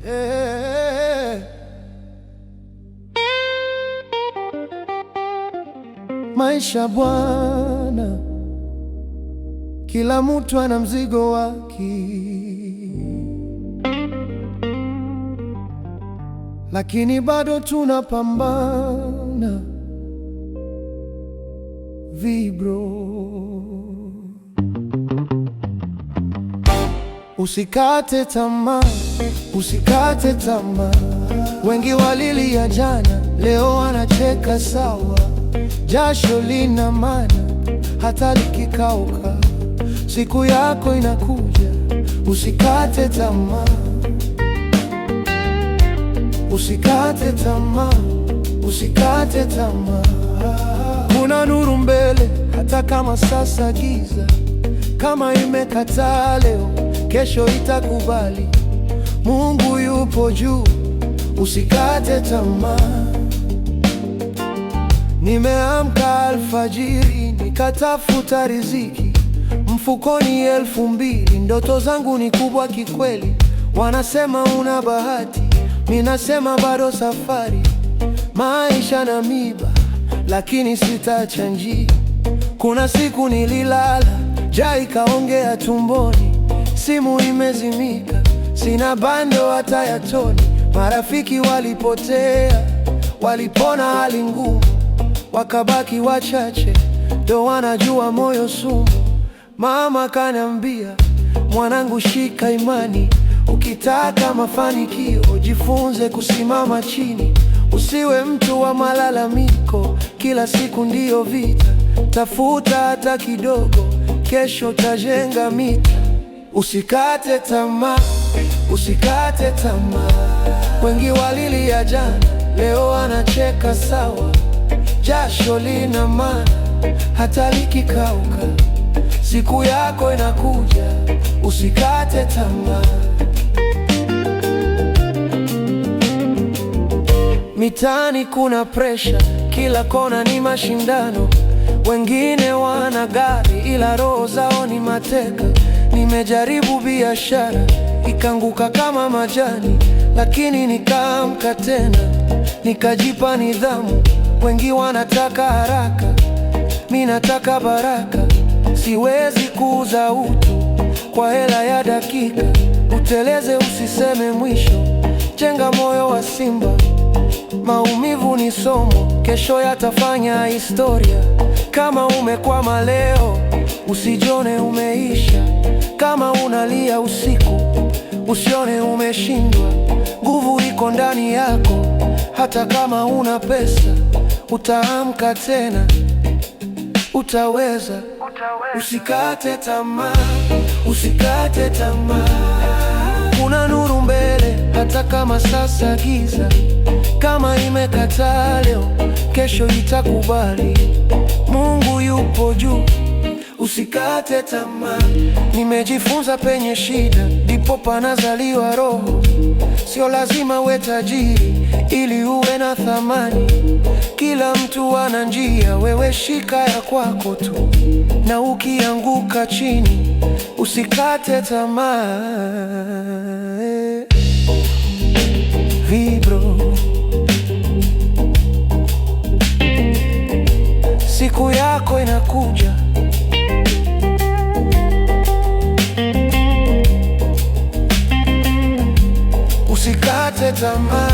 Eh. Maisha bwana, kila mtu ana mzigo wake, lakini bado tunapambana. Vibro, usikate tamaa, usikate tamaa. Wengi walilia jana, leo wanacheka sawa. Jasho lina maana hata likikauka, siku yako inakuja. Usikate tamaa, usikate tamaa, usikate tamaa. Kuna nuru mbele, hata kama sasa giza. Kama imekataa leo, kesho itakubali. Mungu yupo juu, usikate tamaa. Nimeamka alfajiri, nikatafuta riziki. Mfukoni 2,000, ndoto zangu ni kubwa kikweli. Wanasema una bahati, mimi nasema bado safari. Maisha na miba, lakini sitaacha njia. Kuna siku nililala, njaa ikaongea tumboni. Simu imezimika, sina bando hata ya toni. Marafiki walipotea, walipona hali ngumu. Wakabaki wachache, ndo wanajua moyo sumu. Mama kaniambia, mwanangu, shika imani. Ukitaka mafanikio, jifunze kusimama chini. Usiwe mtu wa malalamiko, kila siku ndiyo vita. Tafuta hata kidogo, kesho tajenga mita. Usikate tamaa, usikate tamaa. Wengi walilia jana, leo wanacheka sawa. Jasho lina maana hata likikauka, siku yako inakuja. Usikate tamaa. Mitaani kuna presha, kila kona ni mashindano. Wengine wana gari ila roho zao ni mateka. Nimejaribu biashara, ikaanguka kama majani, lakini nikaamka tena, nikajipa nidhamu. Wengi wanataka haraka, mimi nataka baraka. Siwezi kuuza utu kwa hela ya dakika. Uteleze usiseme mwisho, jenga moyo wa simba. Maumivu ni somo, kesho yatafanya historia. Kama umekwama leo, usijione umeisha. Kama unalia usiku, usione umeshindwa. Nguvu iko ndani yako, hata kama una pesa. Utaamka tena, utaweza. Usikate tamaa, usikate tamaa. Kuna nuru mbele, hata kama sasa giza. Kama imekataa leo, kesho itakubali. Mungu yupo juu, usikate tamaa. Nimejifunza penye shida ndipo panazaliwa roho. Sio lazima uwe tajiri ili uwe na thamani. Kila mtu ana njia, wewe shika ya kwako tu. Na ukianguka chini, usikate tamaa. Vibro, siku yako inakuja. Usikate tamaa.